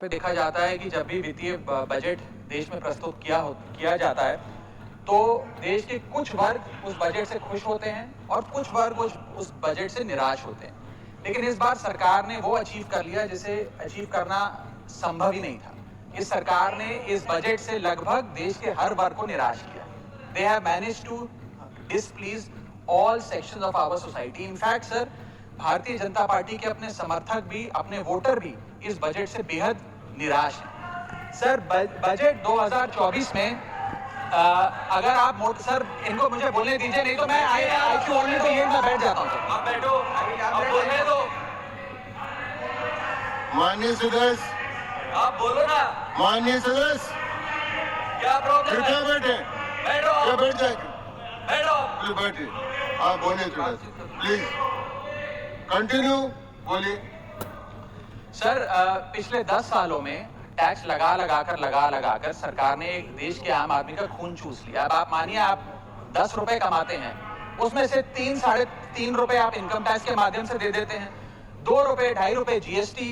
पे देखा जाता है कि जब भी वित्तीय बजट देश में प्रस्तुत किया जाता है तो देश के कुछ वर्ग उस बजट से खुश होते हैं और कुछ वर्ग उस बजट से निराश होते हैं। लेकिन इस बार सरकार ने वो अचीव कर लिया जिसे अचीव करना संभव ही नहीं था। इस सरकार ने इस बजट से लगभग देश के हर वर्ग को निराश किया। They have managed to displease all sections of our society. In fact sir, Bharatiya Janata party के अपने समर्थक भी, अपने वोटर भी इस बजट से बेहद निराश हैं। सर, बजट 2024 में अगर आप सर इनको मुझे बोलने दीजिए, नहीं तो मैं आई ओनली तो ये मैं बैठ जाता हूँ सर। आप बैठो, आप बोलने दो। माननीय सदस्य, आप बोलो ना। माननीय सदस्य, क्या प्रॉब्लम क्या है? बैठे? बैठो, क्या बैठ जाएंगे? बैठो। प्लीज बैठिए। आप बोलिए थोड़ा सा, प्लीज कंटिन्यू बोलिए। सर, पिछले 10 सालों में टैक्स लगा कर सरकार ने एक देश के आम आदमी का खून चूस लिया। अब आप मानिए, आप 10 रुपए कमाते हैं, उसमें से 3-3.5 रुपए आप इनकम टैक्स के माध्यम से दे देते हैं, 2 रुपए 2.5 रुपए जीएसटी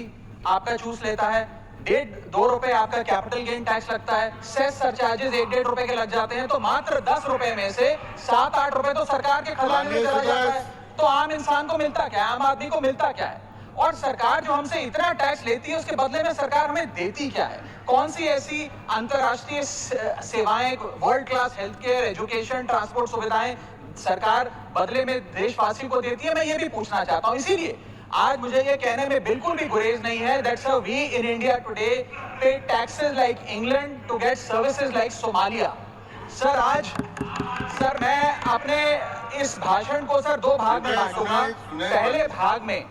आपका चूस लेता है, 1.5-2 रुपए आपका कैपिटल गेन टैक्स लगता है, सेस सरचार्जेस 1-1.5 रुपए के लग जाते हैं, तो मात्र 10 रुपए में से 7-8 रुपए तो सरकार के खजाने में चला जाता है। तो आम इंसान को मिलता क्या है, आम आदमी को मिलता क्या है? और सरकार जो हमसे इतना टैक्स लेती है, उसके बदले में सरकार हमें देती क्या है? कौन सी ऐसी अंतर्राष्ट्रीय सेवाएं, world class health care, education, transport सुविधाएं सरकार बदले में देशवासी को देती है? मैं ये भी पूछना चाहता हूं। इसीलिए आज मुझे ये कहने में बिल्कुल भी गुरेज नहीं है that's we in India today pay taxes like England to get services like Somalia. Sir, मैं अपने इस भाषण को सर 2 भाग में बांटूंगा। पहले भाग में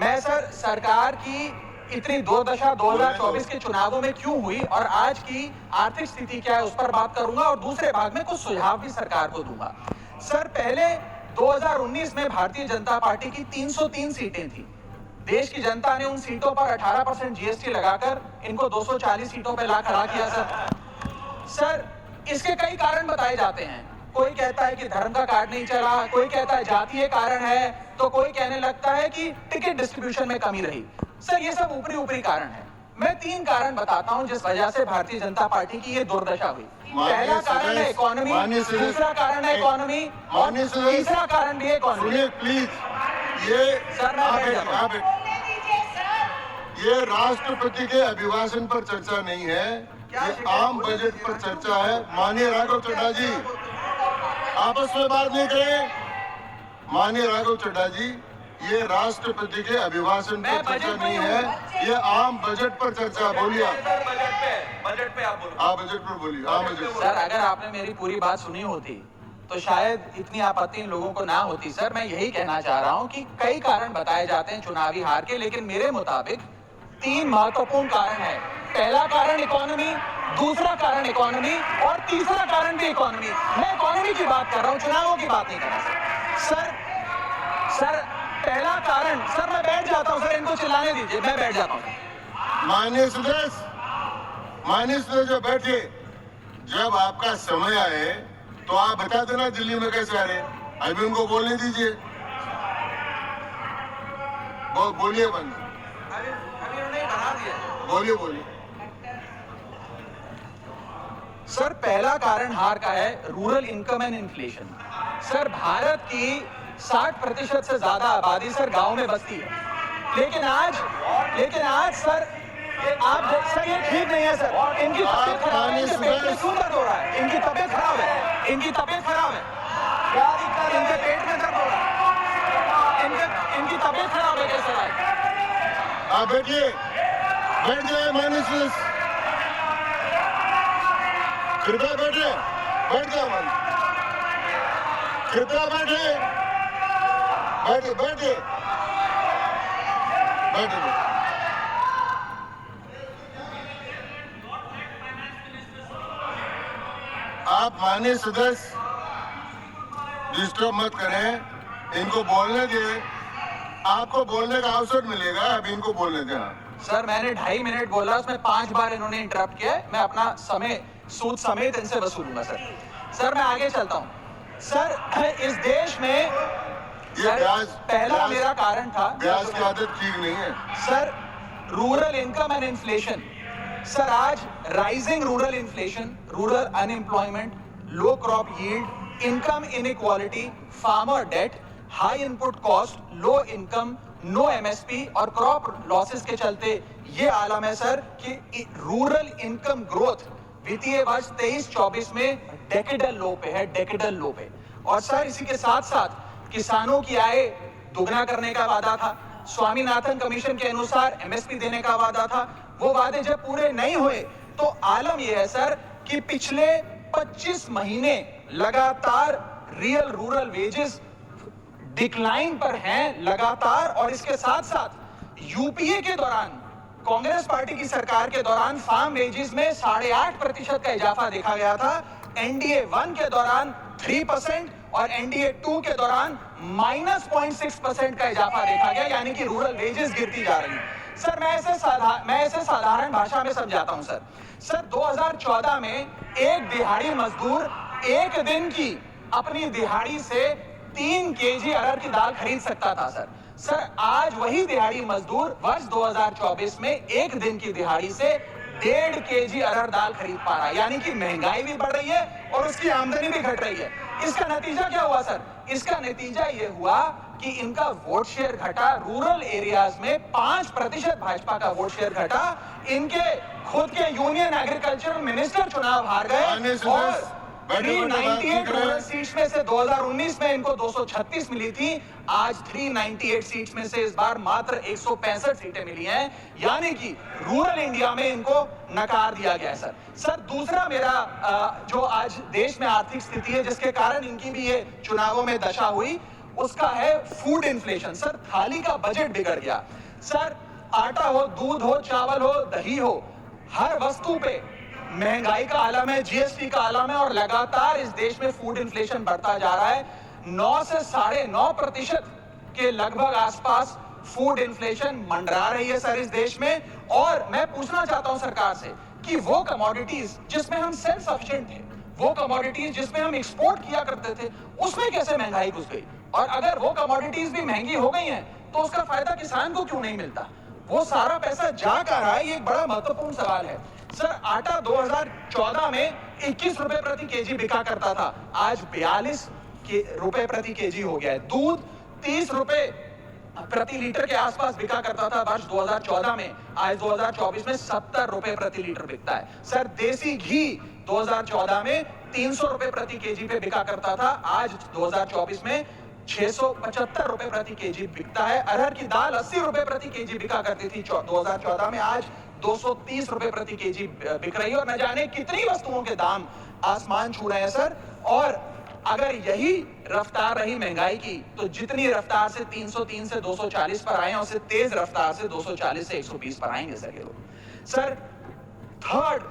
मैं सर सरकार की इतनी दुर्दशा 2024 के चुनावों में क्यों हुई और आज की आर्थिक स्थिति क्या है उस पर बात करूंगा, और दूसरे भाग में कुछ सुझाव भी सरकार को दूंगा। सर, पहले 2019 में भारतीय जनता पार्टी की 303 सीटें थी। देश की जनता ने उन सीटों पर 18% जीएसटी लगाकर इनको 240 सीटों पर ला खड़ा किया। सर, इसके कई कारण बताए जाते हैं। कोई कहता है कि धर्म का कार्ड नहीं चला, कोई कहता है जातीय कारण है, तो कोई कहने लगता है कि टिकट डिस्ट्रीब्यूशन में कमी रही। सर, ये सब ऊपरी कारण है। मैं 3 कारण बताता हूं जिस वजह से भारतीय जनता पार्टी की ये दुर्दशा हुई। पहला कारण है इकोनॉमी, दूसरा कारण है इकोनॉमी, और तीसरा कारण भी है इकोनॉमी। प्लीज, ये सर, मैं ये राष्ट्रपति के अभिभाषण पर चर्चा नहीं है, ये आम बजट पर चर्चा है। माननीय राघव चड्ढा जी, आपस में बात नहीं करें। माननीय राघव चड्ढा जी, ये राष्ट्रपति के अभिभाषण पर चर्चा नहीं है, ये आम बजट पर चर्चा। बोलिए, बजट पे आप बोलो। आप बजट पर बोलिए। आम बजट। सर, अगर आपने मेरी पूरी बात सुनी होती तो शायद इतनी आपत्ति इन लोगों को ना होती। सर, मैं यही कहना चाह रहा हूं कि कई कारण बताए जाते हैं चुनावी हार के, लेकिन मेरे मुताबिक 3 महत्वपूर्ण कारण है। पहला कारण इकोनॉमी, दूसरा कारण इकोनॉमी, और तीसरा कारण भी इकोनॉमी। मैं इकोनॉमी की बात कर रहा हूं, चुनावों की बात नहीं कर रहा। सर, पहला कारण, सर मैं बैठ जाता हूं, सर इनको चिल्लाने दीजिए, मैं बैठ जाता हूं। माननीय सदस्य जो बैठे, जब आपका समय आए तो आप बता देना दिल्ली में कैसे आ रहे। अभी उनको बोलने दीजिए। बोलिए बंद, अभी उन्होंने बना दिया। बोलिए। सर, पहला कारण हार का है rural income and inflation. Sir, Bharat की 60% से ज्यादा आबादी सर गांव में बसती है, लेकिन आज सर ये ठीक नहीं है सर। इनकी तबीयत खराब है, इनके पेट में खून दर्द हो रहा है, इनकी तबीयत खराब है। क्या दिक्कत है? इनके पेट में दर्द हो रहा है, इनकी तबीयत खराब है। कैसे है? आप बैठिए, बैठ जाए। माननीय सदस्य, कृपया बैठे, बैठ जाओ। कृपया बैठे। आप माननीय सदस्य डिस्टर्ब मत करें, इनको बोलने दें। आपको बोलने का अवसर मिलेगा, अभी इनको बोलने दें। सर, मैंने 2.5 मिनट बोला, उसमें 5 बार इन्होंने इंटरप्ट किया। मैं अपना समय सूद समेत इनसे वसूलूंगा। सर, मैं आगे चलता हूं। सर, इस देश में पहला मेरा कारण था, ब्याज की आदत ठीक नहीं है sir, rural income and inflation. Sir आज rising rural inflation, rural unemployment, low crop yield, income inequality, farmer debt, high input cost, low income, no MSP और क्रॉप लॉसेस के चलते ये आलम है सर कि रूरल इनकम ग्रोथ वित्तीय वर्ष 23-24 में डेकेडल लो पे है, डेकेडल लो पे। और सर इसी के साथ साथ किसानों की आय दुगना करने का वादा था, स्वामीनाथन कमीशन के अनुसार एमएसपी देने का वादा था, वो वादे जब पूरे नहीं हुए तो आलम यह है सर कि पिछले 25 महीने लगातार रियल रूरल वेजेस डिक्लाइन पर हैं लगातार। और इसके साथ साथ यूपीए के दौरान, कांग्रेस पार्टी की सरकार के दौरान फार्म वेजेस में 8.5% का इजाफा देखा गया था, एनडीए 1 के दौरान 3% और एनडीए 2 के दौरान -0.6% का इजाफा देखा गया, यानी कि रूरल वेजेस गिरती जा रही है। सर मैं इसे साधारण भाषा में समझाता हूं सर 2014 में एक दिहाड़ी मजदूर एक दिन की अपनी दिहाड़ी से 3 केजी अरहर की दाल खरीद सकता था सर आज वही दिहाड़ी मजदूर वर्ष 2024 में एक दिन की दिहाड़ी से 1.5 केजी अरहर दाल खरीद पा रहा है, यानी कि महंगाई भी बढ़ रही है और उसकी आमदनी भी घट रही है। इसका नतीजा क्या हुआ सर? इसका नतीजा यह हुआ कि इनका वोट शेयर घटा, रूरल एरियाज में 5% भाजपा का वोट शेयर घटा, इनके खुद के यूनियन एग्रीकल्चर मिनिस्टर चुनाव हार गए और 398 रूरल सीट्स में से 2019 में इनको 236 मिली थी, आज 398 सीट्स में से इस बार मात्र 165 सीटें मिली हैं, यानी कि रूरल इंडिया में इनको नकार दिया गया है सर दूसरा मेरा जो आज देश में आर्थिक स्थिति है जिसके कारण इनकी भी ये चुनावों में दशा हुई, उसका है फूड इन्फ्लेशन। सर थाली का बजट बिगड़ गया सर, आटा हो, दूध हो, चावल हो, दही हो, हर वस्तु पे महंगाई का आलम है, जीएसटी का आलम है और लगातार इस देश में फूड इन्फ्लेशन बढ़ता जा रहा है। 9 से 9.5% के लगभग आसपास फूड इन्फ्लेशन मंडरा रही है सर इस देश में। और मैं पूछना चाहता हूं सरकार से कि वो कमोडिटीज जिसमें हम सेल्फ सफिशिएंट थे, वो कमोडिटीज जिसमें हम एक्सपोर्ट किया करते थे, उसमें कैसे महंगाई घुस गई? और अगर वो कमोडिटीज भी महंगी हो गई हैं तो उसका फायदा किसान को क्यों नहीं मिलता? वो सारा पैसा जा कहां रहा है? ये एक बड़ा महत्वपूर्ण सवाल है सर। आटा 2014 में 21 रुपए प्रति केजी बिका करता था, आज 42 रुपए प्रति केजी हो गया है। दूध 30 रुपए प्रति लीटर के आसपास बिका करता था वर्ष 2014 में, आज 2024 में 70 रुपए प्रति लीटर बिकता है सर। देसी घी 2014 में 300 रुपए प्रति केजी पे बिका करता था, आज 2024 में 675 रुपए प्रति केजी बिकता है। अरहर की दाल 80 रुपए प्रति केजी बिका करती थी 2014 में, आज 230 रुपए प्रति केजी बिक रही है। और न जाने कितनी वस्तुओं के दाम आसमान छू रहे हैं सर। और अगर यही रफ्तार रही महंगाई की तो जितनी रफ्तार से 303 से 240 पर आए हैं, उससे तेज रफ्तार से 240 से 120 पर आएंगे सर ये लोग। Sir third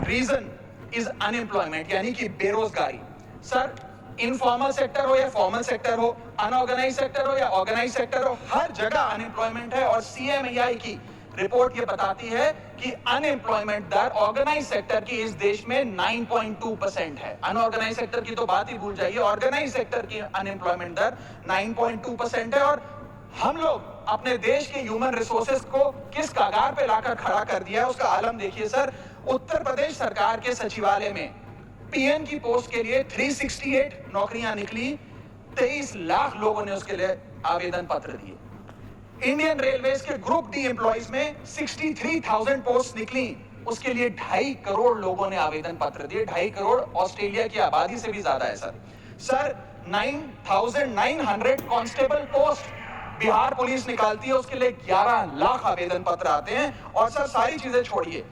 reason is unemployment, यानी कि बेरोजगारी। सर इनफॉर्मल सेक्टर हो या फॉर्मल सेक्टर हो, अनऑर्गेनाइज सेक्टर हो या ऑर्गेनाइज सेक्टर हो, हर जगह अनएम्प्लॉयमेंट है। और सीएमईआई की रिपोर्ट ये बताती है कि अनएम्प्लॉयमेंट दर ऑर्गेनाइज सेक्टर की इस देश में 9.2% है। अनऑर्गेनाइज सेक्टर की तो बात ही भूल जाइए, ऑर्गेनाइज सेक्टर की अनएम्प्लॉयमेंट दर 9.2% है। और हम लोग अपने देश के ह्यूमन रिसोर्सेज को किस कगार पे लाकर खड़ा कर दिया है उसका आलम देखिए सर। उत्तर प्रदेश सरकार के सचिवालय में पीएन की पोस्ट के लिए 368 नौकरियां निकली, 23 लाख लोगों ने उसके लिए आवेदन पत्र दिए। इंडियन रेलवेज के ग्रुप डी एम्प्लॉइज में 63,000 पोस्ट निकली, उसके लिए 2.5 करोड़ लोगों ने आवेदन पत्र दिए। 2.5 करोड़ ऑस्ट्रेलिया की आबादी से भी ज्यादा है sir 9,900 constable post Bihar police निकालती है, उसके लिए 11 लाख आवेदन पत्र आते हैं। और सर सारी चीजें छोड़िए,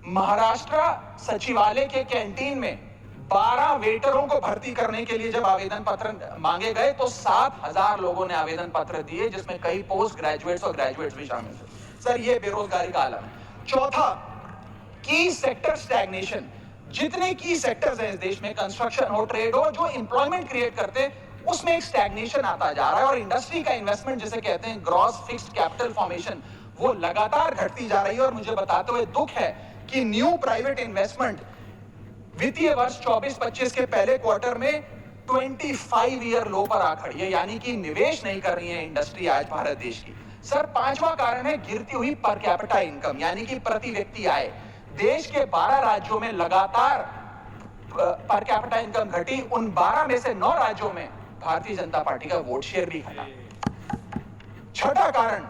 महाराष्ट्र सचिवालय के कैंटीन में 12 वेटरों को भर्ती करने के लिए जब आवेदन पत्र मांगे गए तो 7,000 लोगों ने आवेदन पत्र दिए, जिसमें कई पोस्ट ग्रेजुएट्स और ग्रेजुएट्स भी शामिल थे। सर ये बेरोजगारी का आलम है। चौथा, की सेक्टर स्टैग्नेशन। जितने की सेक्टर्स हैं इस देश में, कंस्ट्रक्शन हो, ट्रेड हो, जो एम्प्लॉयमेंट क्रिएट करते हैं, उसमें एक स्टैग्नेशन आता जा रहा है। और इंडस्ट्री का इन्वेस्टमेंट जिसे कहते हैं ग्रॉस फिक्स्ड कैपिटल फॉर्मेशन, वो लगातार घटती जा रही है। और मुझे बताते हुए दुख है कि न्यू प्राइवेट इन्वेस्टमेंट वित्तीय वर्ष 24-25 के पहले क्वार्टर में 25 ईयर लो पर आ खड़ी है, यानी कि निवेश नहीं कर रही है इंडस्ट्री आज भारत देश की। सर पांचवा कारण है गिरती हुई पर कैपिटा इनकम, यानी कि प्रति व्यक्ति आय। देश के 12 राज्यों में लगातार पर कैपिटा इनकम घटी, उन 12 में से 9 राज्यों में भारतीय जनता पार्टी का वोट शेयर भी घटा। छठा कारण,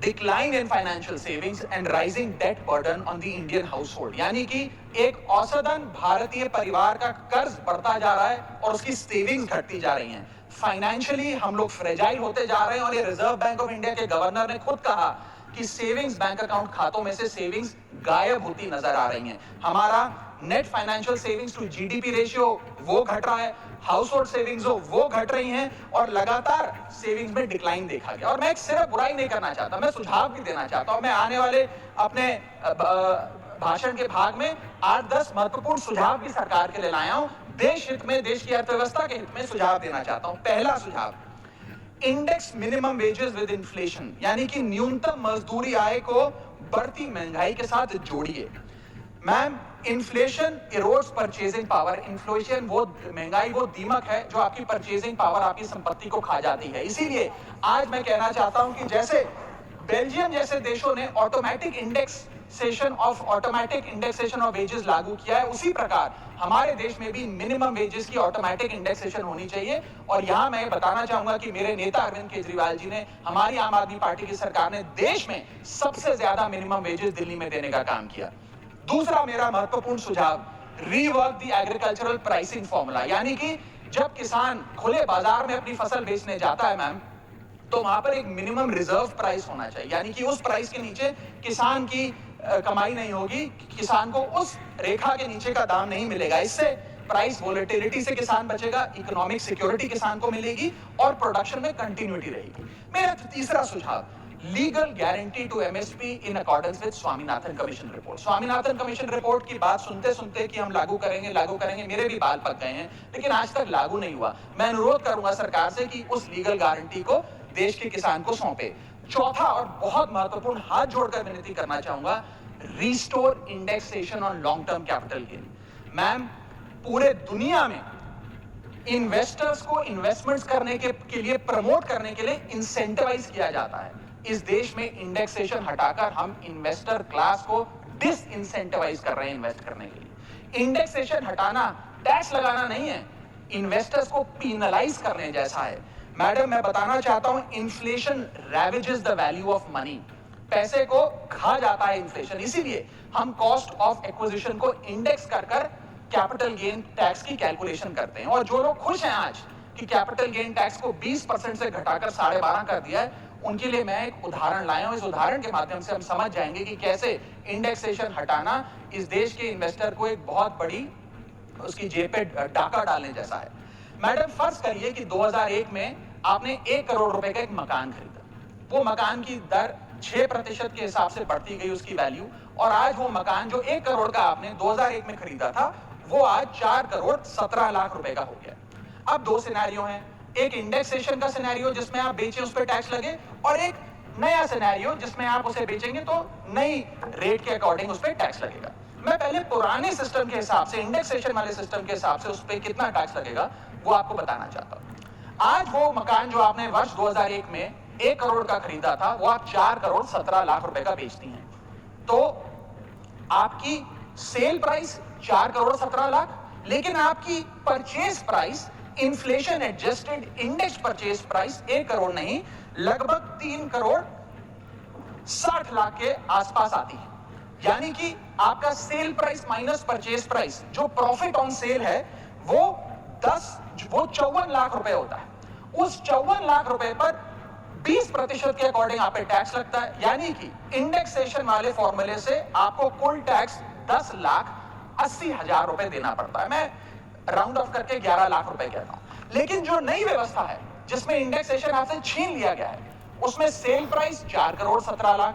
decline in financial savings and rising debt burden on the Indian household, यानी कि एक औसतन भारतीय परिवार का कर्ज बढ़ता जा रहा है और उसकी सेविंग्स घटती जा रही हैं। फाइनेंशियली हम लोग फ्रेजाइल होते जा रहे हैं, और ये रिजर्व बैंक ऑफ इंडिया के गवर्नर ने खुद कहा कि सेविंग्स बैंक अकाउंट खातों में से सेविंग्स गायब होती नजर आ रही हैं। हमारा net financial savings to GDP ratio वो घट रहा है, हाउस होल्ड सेविंग्स वो घट रही हैं, और लगातार सेविंग्स में डिक्लाइन देखा गया। और मैं सिर्फ बुराई नहीं करना चाहता, मैं सुझाव भी देना चाहता हूं। मैं आने वाले अपने भाषण के भाग में 8-10 महत्वपूर्ण सुझाव भी सरकार के लिए लाया हूं। देश हित में, देश की अर्थव्यवस्था के हित में सुझाव देना चाहता हूं। पहला सुझाव, index minimum wages with inflation, यानी कि न्यूनतम मजदूरी आय को बढ़ती महंगाई के साथ जोड़िए। Ma'am, inflation erodes purchasing power. Inflation वो महंगाई वो दीमक है जो आपकी परचेजिंग पावर, आपकी संपत्ति को खा जाती है। इसीलिए आज मैं कहना चाहता हूं कि जैसे बेल्जियम जैसे देशों ने ऑटोमेटिक इंडेक्सेशन ऑफ वेजेस लागू किया है, उसी प्रकार हमारे देश में भी मिनिमम वेजेस की ऑटोमेटिक इंडेक्सेशन होनी चाहिए। और यहां मैं बताना चाहूंगा कि मेरे नेता अरविंद केजरीवाल जी ने, हमारी आम आदमी पार्टी की सरकार ने देश में सबसे ज्यादा मिनिमम वेजेस दिल्ली में देने का काम किया। दूसरा मेरा महत्वपूर्ण सुझाव, rework the agricultural pricing formula, यानी कि जब किसान खुले बाजार में अपनी फसल बेचने जाता है मैम, तो वहां पर एक मिनिमम रिजर्व प्राइस होना चाहिए, यानी कि उस प्राइस के नीचे किसान की कमाई नहीं होगी, किसान को उस रेखा के नीचे का दाम नहीं मिलेगा। इससे प्राइस वोलेटिलिटी से किसान बचेगा, इकोनॉमिक सिक्योरिटी किसान को मिलेगी और प्रोडक्शन में कंटिन्यूटी रहेगी। मेरा तीसरा सुझाव, legal guarantee to MSP in accordance with Swaminathan commission report. Swaminathan commission report की बात सुनते सुनते कि हम लागू करेंगे, मेरे भी बाल पक गए हैं, लेकिन आज तक लागू नहीं हुआ। मैं अनुरोध करूंगा सरकार से कि उस लीगल गारंटी को देश के किसान को सौंपे। चौथा और बहुत महत्वपूर्ण, हाथ जोड़कर विनती करना चाहूंगा, restore indexation on long term capital gain. Ma'am, पूरे दुनिया में इन्वेस्टर्स को इन्वेस्टमेंट्स करने के लिए, प्रमोट करने के लिए इंसेंटिवाइज किया जाता है। इस देश में इंडेक्सेशन हटाकर हम इन्वेस्टर क्लास को डिसइंसेंटिवाइज कर रहे हैं इन्वेस्ट करने के लिए। इंडेक्सेशन हटाना टैक्स लगाना नहीं है, इन्वेस्टर्स को पीनलाइज करने जैसा है। मैडम, मैं बताना चाहता हूं, inflation ravages the value of money. पैसे को खा जाता है इन्फ्लेशन, इसीलिए हम कॉस्ट ऑफ एक्विजिशन को इंडेक्स कर कैपिटल गेन टैक्स की कैलकुलेशन करते हैं। और जो लोग खुश हैं आज कि कैपिटल गेन टैक्स को 20% से घटाकर 12.5 कर दिया है, उनके लिए मैं एक उदाहरण लाया हूं। इस उदाहरण के माध्यम से हम समझ जाएंगे कि कैसे इंडेक्सेशन हटाना इस देश के इन्वेस्टर को एक बहुत बड़ी उसकी जेब पे डाका डालने जैसा है। मैडम, फर्ज करिए कि 2001 में आपने 1 करोड़ रुपए का एक मकान खरीदा, वो मकान की दर 6% के हिसाब से बढ़ती गई उसकी वैल्यू, और आज वो मकान जो 1 करोड़ का आपने 2001 में खरीदा था, वो आज 4 करोड़ 17 लाख रुपए का हो गया। अब 2 सिनेरियो हैं, एक इंडेक्सेशन का सिनेरियो जिसमें आप बेचें उस पर टैक्स लगे, और एक नया सिनेरियो जिसमें आप उसे बेचेंगे तो नई रेट के अकॉर्डिंग उस पर टैक्स लगेगा। मैं पहले पुराने सिस्टम के हिसाब से, इंडेक्सेशन वाले सिस्टम के हिसाब से उस पर कितना टैक्स लगेगा वो आपको बताना चाहता हूं। आज वो मकान जो आपने वर्ष 2001 में 1 करोड़ का खरीदा था, वो आप 4 करोड़ 17 लाख रुपए का बेचती हैं, तो आपकी सेल प्राइस 4 करोड़ 17 लाख, लेकिन आपकी purchase price, inflation adjusted index purchase price 1 crore नहीं, लगभग 3 करोड़ 60 लाख के आसपास आती है। यानी कि आपका sale price minus purchase price, जो प्रॉफिट ऑन सेल है, वो 54 लाख रुपए होता है। उस 54 लाख रुपए पर 20% के अकॉर्डिंग आप पे टैक्स लगता है, यानी कि इंडेक्सेशन वाले फॉर्मूले से आपको कुल टैक्स 10,80,000 रुपए देना पड़ता है। मैं राउंड ऑफ करके 11 लाख रुपए कहता हूं। लेकिन जो नई व्यवस्था है जिसमें इंडेक्सेशन आपसे छीन लिया गया है, उसमें sale price 4 crore 17 lakh,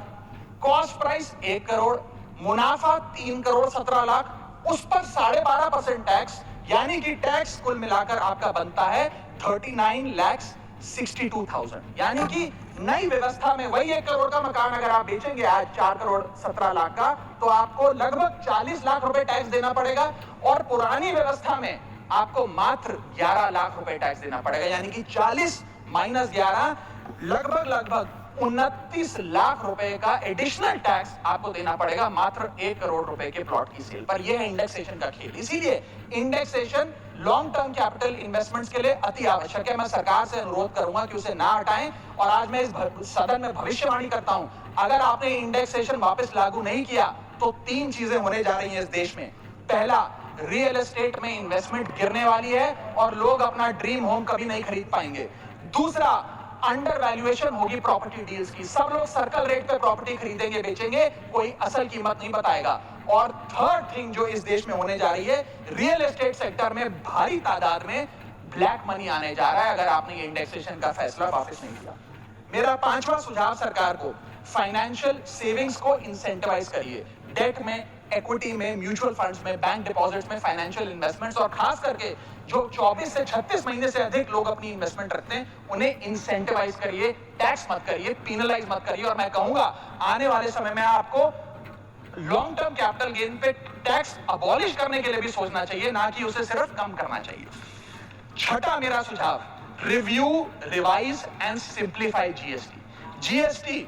cost price 1 crore, मुनाफा 3 करोड़ 17 लाख, उस पर 12.5% टैक्स, यानी कि टैक्स कुल मिलाकर आपका बनता है 39,62,000। यानी कि नई व्यवस्था में वही 1 करोड़ का मकान अगर आप बेचेंगे आज 4 करोड़ 17 लाख का, तो आपको लगभग 40 लाख रुपए टैक्स देना पड़ेगा, और पुरानी व्यवस्था में आपको मात्र 11 लाख रुपए टैक्स देना पड़ेगा। यानी कि 40 - 11 लगभग 29 लाख रुपए का एडिशनल टैक्स आपको देना पड़ेगा मात्र 1 करोड़ रुपए के प्लॉट की सेल पर। यह है इंडेक्सेशन का खेल। इसीलिए indexation long term capital investments के लिए अति आवश्यक है। मैं सरकार से अनुरोध करूंगा कि उसे ना हटाएं। और आज मैं इस सदन में भविष्यवाणी करता हूं, अगर आपने इंडेक्सेशन वापस लागू नहीं किया तो 3 चीजें होने जा रही हैं इस देश में। पहला, रियल एस्टेट में इन्वेस्टमेंट गिरने वाली है और लोग अपना ड्रीम होम कभी नहीं खरीद पाएंगे। दूसरा, अंडर वैल्यूएशन होगी प्रॉपर्टी डील्स की। सब लोग सर्कल रेट पे प्रॉपर्टी खरीदेंगे बेचेंगे, कोई असल कीमत नहीं बताएगा। और थर्ड थिंग जो इस देश में होने जा रही है, रियल एस्टेट सेक्टर में भारी तादाद में ब्लैक मनी आने जा रहा है अगर आपने ये इंडेक्सेशन का फैसला वापस नहीं किया। मेरा 5वां सुझाव सरकार को, फाइनेंशियल सेविंग्स को इंसेंटिवाइज करिए। डेट में, इक्विटी में, म्यूचुअल फंड्स में, बैंक डिपॉजिट्स में, फाइनेंशियल इन्वेस्टमेंट्स, और खास करके जो 24 से 36 महीने से अधिक लोग अपनी इन्वेस्टमेंट रखते हैं उन्हें इंसेंटिवाइज करिए। टैक्स मत करिए, पेनलाइज मत करिए। और मैं कहूंगा आने वाले समय में आपको लॉन्ग टर्म कैपिटल गेन पे टैक्स अबॉलिश करने के लिए भी सोचना चाहिए, ना कि उसे सिर्फ कम करना चाहिए। छठा मेरा सुझाव, review, revise and simplify GST. GST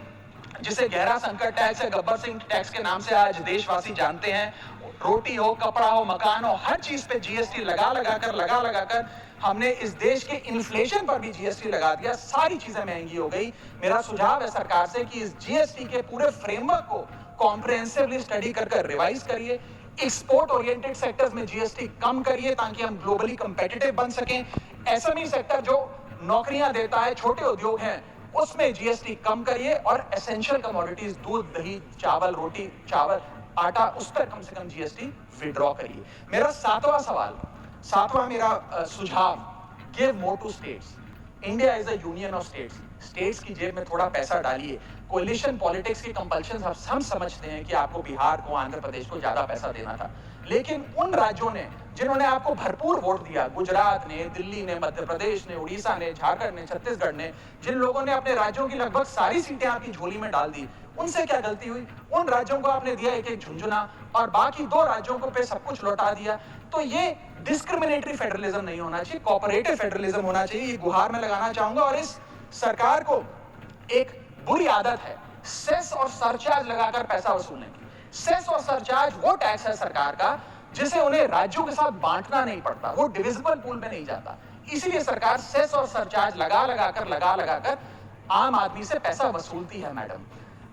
जिसे गहरा संकट टैक्स या गब्बर सिंह टैक्स के नाम से आज देशवासी जानते हैं, रोटी हो, कपड़ा हो, मकान हो, हर चीज पे जीएसटी लगा लगा कर हमने इस देश के इन्फ्लेशन पर भी जीएसटी लगा दिया। सारी चीजें महंगी हो गई। मेरा सुझाव है सरकार से कि इस जीएसटी के पूरे फ्रेमवर्क को कॉम्प्रिहेंसिवली स्टडी कर रिवाइज करिए। एक्सपोर्ट ओरिएंटेड सेक्टर्स में जीएसटी कम करिए ताकि हम ग्लोबली कंपेटिटिव बन सकें। एसएमई सेक्टर जो नौकरियां देता है, छोटे उद्योग हैं, उसमें जीएसटी कम करिए। और एसेंशियल कमोडिटीज, दूध, दही, चावल, रोटी, चावल, आटा, उस पर कम से कम जीएसटी विड्रॉ करिए। मेरा 7वां मेरा सुझाव, give more to states. India is a union of states. States की जेब में थोड़ा पैसा डालिए। कोलिशन पॉलिटिक्स की कंपल्शन हम समझते हैं कि आपको बिहार को, आंध्र प्रदेश को ज्यादा पैसा देना था, लेकिन उन राज्यों ने जिन्होंने आपको भरपूर वोट दिया, गुजरात ने, दिल्ली ने, मध्य प्रदेश ने, उड़ीसा ने, झारखंड ने, छत्तीसगढ़ ने, जिन लोगों ने अपने राज्यों की लगभग सारी सीटें आपकी झोली में डाल दी, उनसे क्या गलती हुई? उन राज्यों को आपने दिया एक झुंझुना और बाकी 2 राज्यों को पे सब कुछ लौटा दिया। तो ये डिस्क्रिमिनेटरी फेडरलिज्म नहीं होना चाहिए, कोऑपरेटिव फेडरलिज्म होना चाहिए। ये गुहार में लगाना चाहूंगा। और इस सरकार को एक बुरी आदत है सेस और सरचार्ज लगाकर पैसा वसूलने की। सेस और सरचार्ज वो टैक्स है सरकार का जिसे उन्हें राज्यों के साथ बांटना नहीं पड़ता, वो डिविजिबल पूल में नहीं जाता। इसीलिए सरकार सेस और सरचार्ज लगा लगाकर आम आदमी से पैसा वसूलती है। मैडम,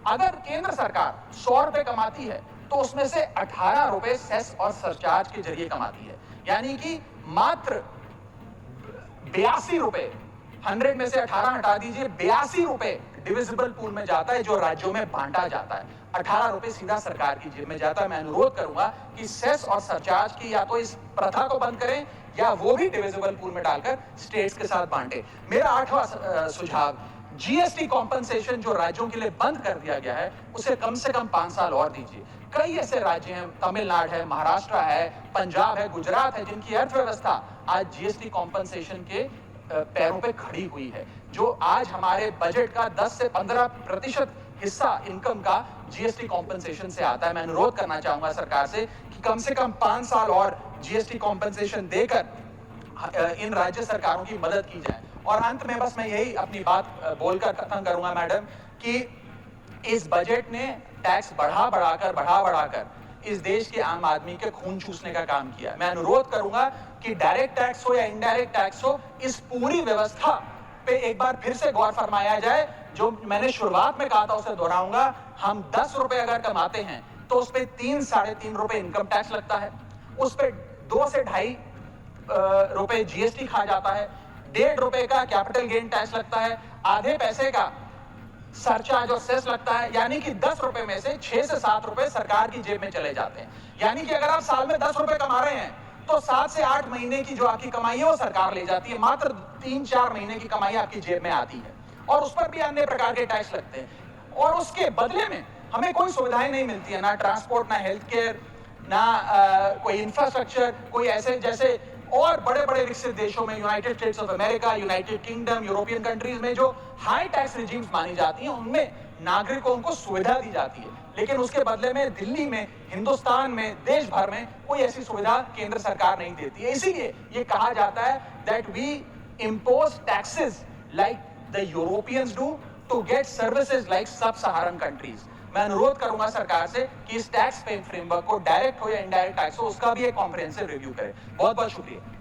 अगर केंद्र सरकार 100 रुपए कमाती है तो उसमें से 18 रुपए सेस और सरचार्ज के जरिए कमाती है, यानी कि मात्र 82 रुपए, 100 में से 18 हटा दीजिए, 82 रुपए डिविजिबल पूल में जाता है जो राज्यों में बांटा जाता है। 18 रुपए सीधा सरकार की जेब में जाता है। मैं अनुरोध करूंगा कि सेस और सरचार्ज की या तो इस प्रथा को बंद करें या वो भी डिविजिबल पूल में डालकर स्टेट्स के साथ बांटे। मेरा 8वां सुझाव, जीएसटी कॉम्पनसेशन जो राज्यों के लिए बंद कर दिया गया है उसे कम से कम 5 साल और दीजिए। कई ऐसे राज्य हैं, तमिलनाडु है, महाराष्ट्र है, पंजाब है, गुजरात है, जिनकी अर्थव्यवस्था आज जीएसटी कॉम्पनसेशन के पैरों पे खड़ी हुई है, जो आज हमारे बजट का 10 से 15% हिस्सा इनकम का जीएसटी कॉम्पनसेशन से आता है। मैं अनुरोध करना चाहूंगा सरकार से कि कम से कम 5 साल और जीएसटी कॉम्पनसेशन देकर इन राज्य सरकारों की मदद की जाए। और अंत में बस मैं यही अपनी बात बोलकर खत्म करूंगा मैडम, कि इस बजट ने टैक्स बढ़ाकर इस देश के आम आदमी के खून चूसने का काम किया। मैं अनुरोध करूंगा कि डायरेक्ट टैक्स हो या इनडायरेक्ट टैक्स हो, इस पूरी व्यवस्था पे एक बार फिर से गौर फरमाया जाए। जो मैंने शुरुआत में कहा था उसे दोहराऊंगा, हम 10 रुपए अगर कमाते हैं तो उस पे 3-3.5 रुपए इनकम टैक्स लगता है, उस पे 2 से 2.5 रुपए जीएसटी खा जाता है, 1.5 रुपए का कैपिटल गेन टैक्स लगता है, आधे पैसे का सरचार्ज और सेस लगता है, यानी कि 10 रुपए में से 6 से 7 रुपए सरकार की जेब में चले जाते हैं। यानी कि अगर आप साल में 10 रुपए कमा रहे हैं तो 7 से 8 महीने की जो आपकी कमाई है वो सरकार ले जाती है, मात्र 3-4 महीने की कमाई आपकी जेब में आती है और उस पर भी अन्य प्रकार के टैक्स लगते हैं। और उसके बदले में हमें कोई सुविधाएं नहीं मिलती है, ना ट्रांसपोर्ट, ना हेल्थ केयर, ना कोई इंफ्रास्ट्रक्चर, कोई ऐसे जैसे और बड़े बड़े विकसित देशों में, United states of America, United kingdom, European countries में जो हाई टैक्स रिजीम्स मानी जाती हैं, उनमें नागरिकों को सुविधा दी जाती है, लेकिन उसके बदले में दिल्ली में, हिंदुस्तान में, देश भर में कोई ऐसी सुविधा केंद्र सरकार नहीं देती है। इसीलिए ये कहा जाता है that we impose taxes like the Europeans do to get services like sub-Saharan countries. मैं अनुरोध करूंगा सरकार से कि इस टैक्स पे फ्रेमवर्क को डायरेक्ट हो या इनडायरेक्ट टैक्स हो उसका भी एक कॉम्प्रिहेंसिव रिव्यू करे। बहुत बहुत शुक्रिया।